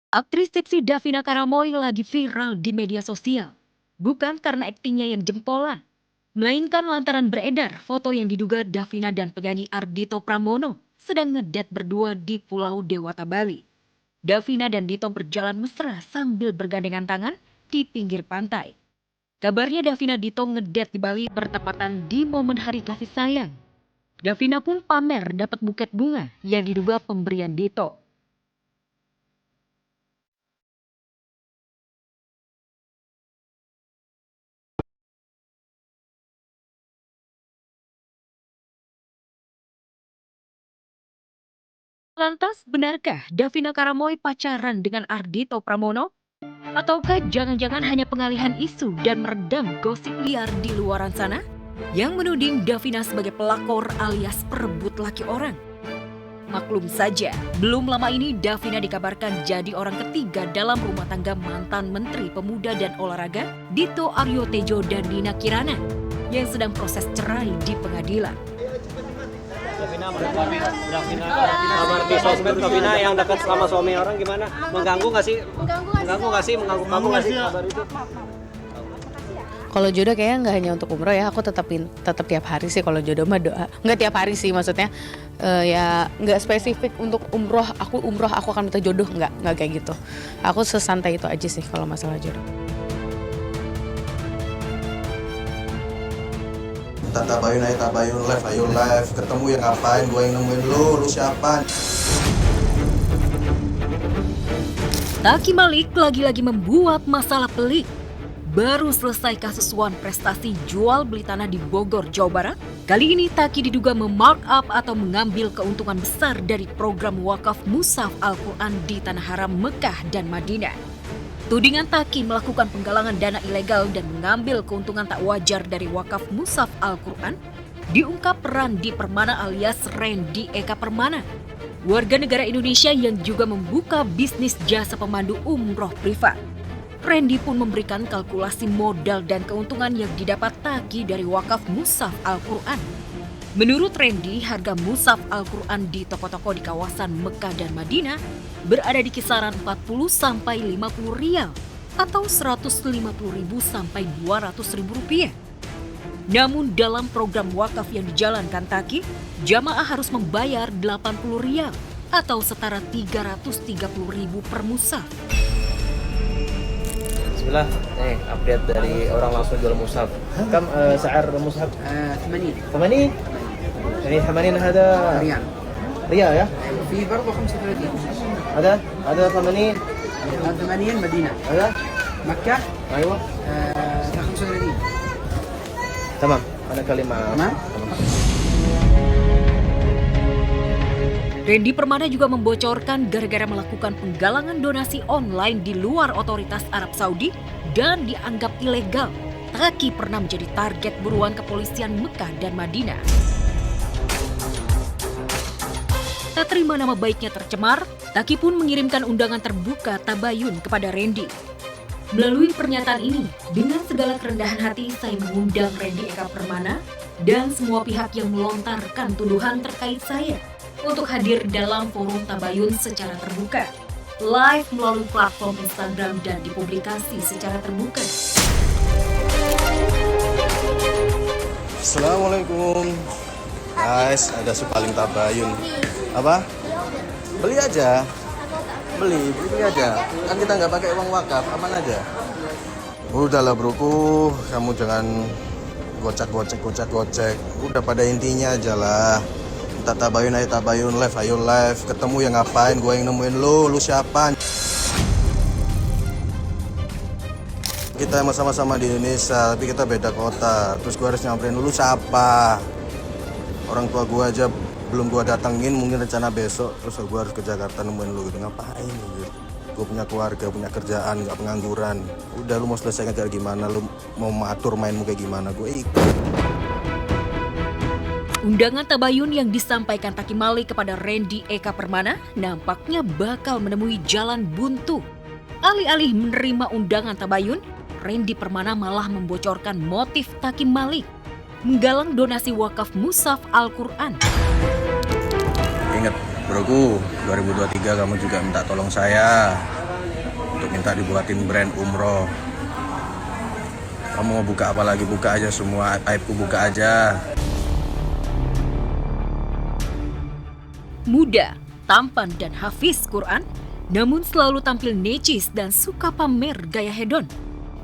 Aktris seksi Davina Karamoy lagi viral di media sosial. Bukan karena aktingnya yang jempolan, melainkan lantaran beredar foto yang diduga Davina dan penyanyi Ardhito Pramono sedang ngedate berdua di Pulau Dewata, Bali. Davina dan Dito berjalan mesra sambil bergandengan tangan di pinggir pantai. Kabarnya Davina Dito ngedate di Bali bertepatan di momen hari kasih sayang. Davina pun pamer dapat buket bunga yang diduga pemberian Dito. Lantas, benarkah Davina Karamoy pacaran dengan Ardhito Pramono? Ataukah jangan-jangan hanya pengalihan isu dan meredam gosip liar di luaran sana? Yang menuding Davina sebagai pelakor alias perebut laki orang. Maklum saja, belum lama ini Davina dikabarkan jadi orang ketiga dalam rumah tangga mantan Menteri Pemuda dan Olahraga Dito Aryo Tejo dan Nina Kirana yang sedang proses cerai di pengadilan. Kabar di sosmed Davina yang dekat sama suami orang gimana? Mengganggu nggak sih? Mengganggu kamu nggak sih kabar itu? Kalau jodoh kayaknya nggak hanya untuk umroh ya, aku tetap tiap hari sih kalau jodoh mah doa. Nggak tiap hari sih maksudnya, ya nggak spesifik untuk umroh aku akan minta jodoh, nggak kayak gitu. Aku sesantai itu aja sih kalau masalah jodoh. Tabayun aja tabayun live, ayo live. Ketemu yang ngapain, gue yang nemuin lu siapa? Taki Malik lagi-lagi membuat masalah pelik. Baru selesai kasus Wan prestasi jual beli tanah di Bogor, Jawa Barat. Kali ini Taki diduga memarkup atau mengambil keuntungan besar dari program wakaf Mushaf Al-Quran di Tanah Haram Mekah dan Madinah. Tudingan Taki melakukan penggalangan dana ilegal dan mengambil keuntungan tak wajar dari wakaf Mushaf Al-Quran diungkap Randi Permana alias Randy Eka Permana, warga negara Indonesia yang juga membuka bisnis jasa pemandu umroh privat. Randy pun memberikan kalkulasi modal dan keuntungan yang didapat Taki dari wakaf Mushaf Al-Quran. Menurut Randy, harga Mushaf Al-Quran di toko-toko di kawasan Mekah dan Madinah berada di kisaran 40 sampai 50 rial atau 150 ribu sampai 200 ribu rupiah. Namun dalam program wakaf yang dijalankan Taki, jamaah harus membayar 80 rial atau setara 330 ribu per mushaf. Bismillah, update dari orang langsung jual mushaf. Kam sa'ar mushaf? 80 80 يعني 80 هذا ريال ريال يا في برضه 35 هذا 80 80 مدينة هذا مكة ايوه 35 تمام انا كلمة تمام. Randy Permana juga membocorkan gara-gara melakukan penggalangan donasi online di luar otoritas Arab Saudi dan dianggap ilegal. Taki pernah menjadi target buruan kepolisian Mekah dan Madinah. Tak terima nama baiknya tercemar, Taki pun mengirimkan undangan terbuka tabayun kepada Randy. Melalui pernyataan ini, dengan segala kerendahan hati saya mengundang Randy Eka Permana dan semua pihak yang melontarkan tuduhan terkait saya untuk hadir dalam forum tabayun secara terbuka, live melalui platform Instagram dan dipublikasi secara terbuka. Assalamualaikum guys, ada Supaling tabayun. Apa? Beli aja. Beli aja. Kan kita nggak pakai uang wakaf, aman aja. Udahlah broku, kamu jangan gocek. Udah pada intinya aja lah. Tabayun aja tabayun live, ayo live. Ketemu yang ngapain, gue yang nemuin lu siapa? Kita sama-sama di Indonesia, tapi kita beda kota. Terus gue harus nyamperin dulu siapa? Orang tua gue aja belum gue datengin, mungkin rencana besok. Terus gue harus ke Jakarta nemuin lu gitu, ngapain gitu? Gue punya keluarga, punya kerjaan, gak pengangguran. Udah lu mau selesaikan kayak gimana, lu mau matur mainmu kayak gimana, gue ikut. Undangan tabayun yang disampaikan Taki Malik kepada Randy Eka Permana nampaknya bakal menemui jalan buntu. Alih-alih menerima undangan tabayun, Randy Permana malah membocorkan motif Taki Malik menggalang donasi wakaf Mushaf Al-Quran. Ingat broku, 2023 kamu juga minta tolong saya. untuk minta dibuatin brand umroh. Kamu mau buka apa lagi, buka aja semua, aibku buka aja. Muda, tampan dan hafiz Quran, namun selalu tampil necis dan suka pamer gaya hedon.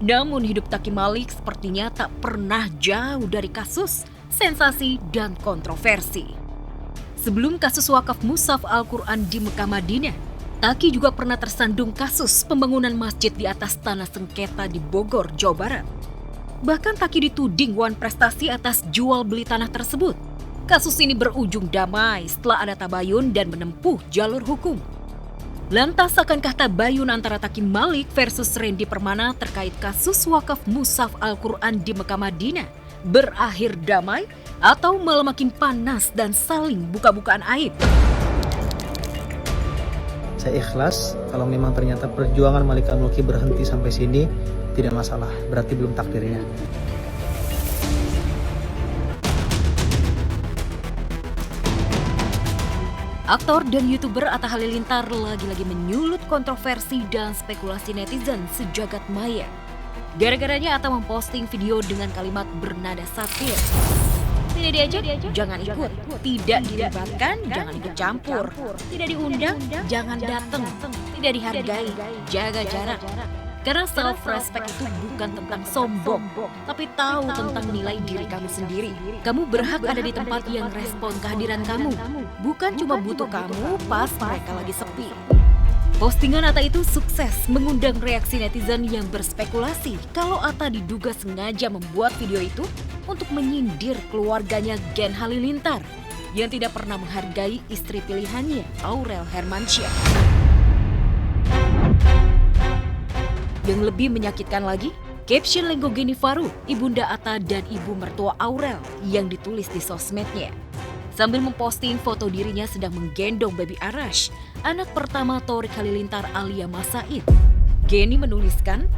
Namun hidup Taki Malik sepertinya tak pernah jauh dari kasus, sensasi, dan kontroversi. Sebelum kasus wakaf mushaf Al-Quran di Mekah Madinah, Taki juga pernah tersandung kasus pembangunan masjid di atas tanah sengketa di Bogor, Jawa Barat. Bahkan Taki dituding wan prestasi atas jual beli tanah tersebut. Kasus ini berujung damai setelah ada tabayun dan menempuh jalur hukum. Lantas akankah tabayun antara Taki Malik versus Randy Permana terkait kasus wakaf mushaf Al-Quran di Mekah Madinah berakhir damai atau malah makin panas dan saling buka-bukaan aib? Saya ikhlas kalau memang ternyata perjuangan Malik Al-Mulki berhenti sampai sini, tidak masalah, berarti belum takdirnya. Aktor dan YouTuber Atta Halilintar lagi-lagi menyulut kontroversi dan spekulasi netizen sejagat maya. Gara-garanya Atta memposting video dengan kalimat bernada satir. Tidak diajak, jangan ikut. Tidak dilibatkan, jangan ikut campur. Tidak diundang, jangan datang. Tidak dihargai, jaga jarak. Karena self-respect itu bukan tentang sombong, tapi tahu tentang nilai diri kamu sendiri. Kamu berhak ada di tempat yang respon kehadiran kamu, bukan cuma butuh kamu pas mereka lagi sepi. Postingan Atta itu sukses mengundang reaksi netizen yang berspekulasi kalau Atta diduga sengaja membuat video itu untuk menyindir keluarganya Gen Halilintar yang tidak pernah menghargai istri pilihannya, Aurel Hermansyah. Yang lebih menyakitkan lagi, caption Lenggo Geni Faru, ibunda Atta dan ibu mertua Aurel yang ditulis di sosmednya. Sambil memposting foto dirinya sedang menggendong baby Arash, anak pertama Thorik Halilintar Alia Mas Said. Geni menuliskan,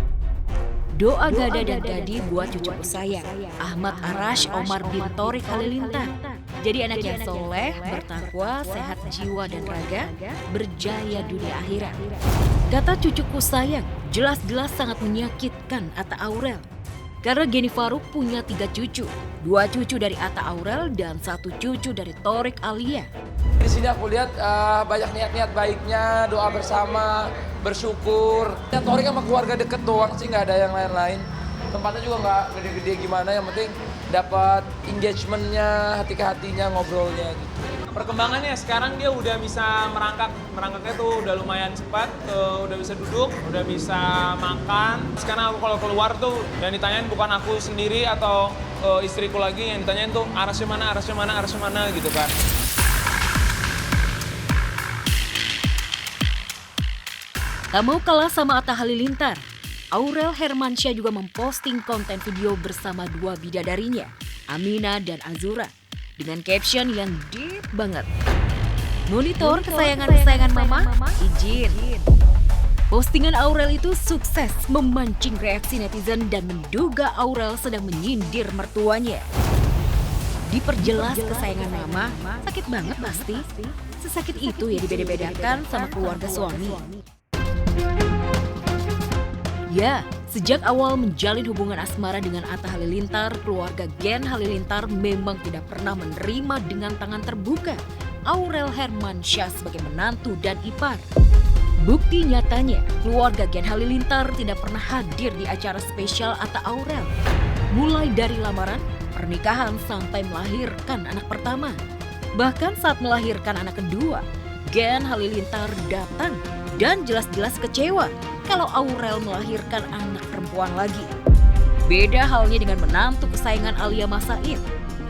doa Gada dan Gadi buat cucuku saya, Ahmad Arash Omar bin Thorik Halilintar. Jadi anak yang soleh, bertakwa, sehat jiwa dan raga, berjaya dunia akhirat. Kata cucuku sayang, jelas-jelas sangat menyakitkan Atta Aurel. Karena Geni Faruk punya 3 cucu, 2 cucu dari Atta Aurel dan 1 cucu dari Thorik Alia. Di sini aku lihat banyak niat-niat baiknya, doa bersama, bersyukur. Ya, Thorik sama keluarga deket doang sih, nggak ada yang lain-lain. Tempatnya juga nggak gede-gede gimana, yang penting dapat engagementnya, hati ke hatinya, ngobrolnya gitu. Perkembangannya sekarang dia udah bisa merangkaknya tuh udah lumayan cepat, udah bisa duduk, udah bisa makan. Sekarang aku kalau keluar tuh yang ditanyain bukan aku sendiri atau istriku lagi, yang ditanyain tuh arasnya mana gitu kan. Tak mau kalah sama Atta Halilintar, Aurel Hermansyah juga memposting konten video bersama 2 bidadarinya, Amina dan Azura, dengan caption yang deep banget. Monitor kesayangan mama, izin. Postingan Aurel itu sukses memancing reaksi netizen dan menduga Aurel sedang menyindir mertuanya. Diperjelas kesayangan mama, sakit banget pasti. Sesakit itu ya dibeda-bedakan sama keluarga suami. Ya, sejak awal menjalin hubungan asmara dengan Atta Halilintar, keluarga Gen Halilintar memang tidak pernah menerima dengan tangan terbuka Aurel Hermansyah sebagai menantu dan ipar. Bukti nyatanya, keluarga Gen Halilintar tidak pernah hadir di acara spesial Atta Aurel. Mulai dari lamaran, pernikahan sampai melahirkan anak pertama. Bahkan saat melahirkan anak kedua, Gen Halilintar datang dan jelas-jelas kecewa kalau Aurel melahirkan anak perempuan lagi. Beda halnya dengan menantu kesayangan Alia Mas Said.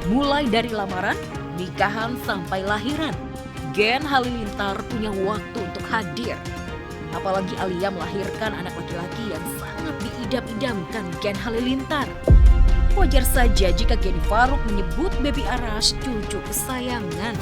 Mulai dari lamaran, nikahan sampai lahiran, Gen Halilintar punya waktu untuk hadir. Apalagi Alia melahirkan anak laki-laki yang sangat diidam-idamkan Gen Halilintar. Wajar saja jika Geni Faruk menyebut baby Arash cucu kesayangan.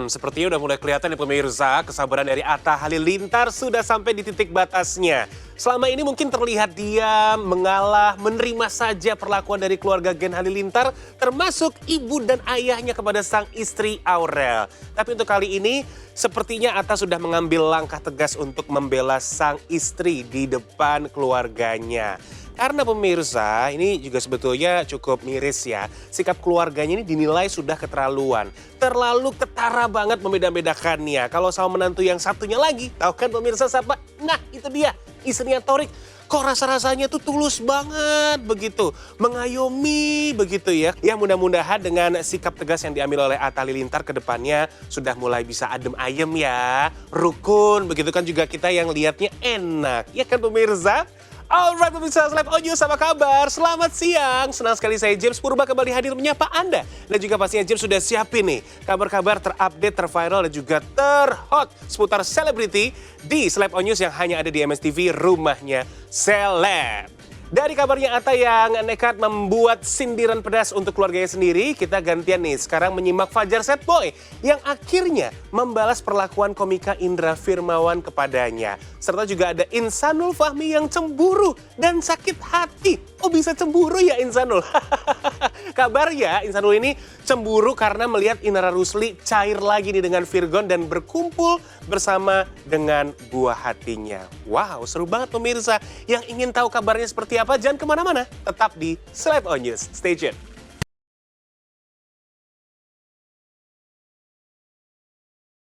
Sepertinya udah mulai kelihatan nih pemirsa, kesabaran dari Atta Halilintar sudah sampai di titik batasnya. Selama ini mungkin terlihat diam, mengalah, menerima saja perlakuan dari keluarga Gen Halilintar, termasuk ibu dan ayahnya kepada sang istri Aurel. Tapi untuk kali ini, sepertinya Atta sudah mengambil langkah tegas untuk membela sang istri di depan keluarganya. Karena pemirsa, ini juga sebetulnya cukup miris ya. Sikap keluarganya ini dinilai sudah keterlaluan. Terlalu ketara banget membeda-bedakannya. Kalau sama menantu yang satunya lagi, tahu kan pemirsa siapa? Nah itu dia, istrinya Thorik. Kok rasa-rasanya tuh tulus banget begitu. Mengayomi begitu ya. Ya mudah-mudahan dengan sikap tegas yang diambil oleh Atta Halilintar ke depannya sudah mulai bisa adem ayem ya. Rukun, begitu kan juga kita yang lihatnya enak. Ya kan pemirsa? Alright pemirsa Slap On News, apa kabar? Selamat siang, senang sekali saya James Purba kembali hadir menyapa Anda. Dan juga pastinya James sudah siapin nih kabar-kabar terupdate, terviral dan juga terhot seputar selebriti di Slap On News yang hanya ada di MSTV, rumahnya seleb. Dari kabarnya Atta yang nekat membuat sindiran pedas untuk keluarganya sendiri, kita gantian nih sekarang menyimak Fajar Setboy yang akhirnya membalas perlakuan komika Indra Firmawan kepadanya. Serta juga ada Insanul Fahmi yang cemburu dan sakit hati. Oh bisa cemburu ya Insanul? Kabarnya Insanul ini cemburu karena melihat Inara Rusli cair lagi nih dengan Virgon dan berkumpul bersama dengan buah hatinya. Wow, seru banget pemirsa. Yang ingin tahu kabarnya seperti apa, jangan kemana-mana. Tetap di Slap On News. Stay tuned.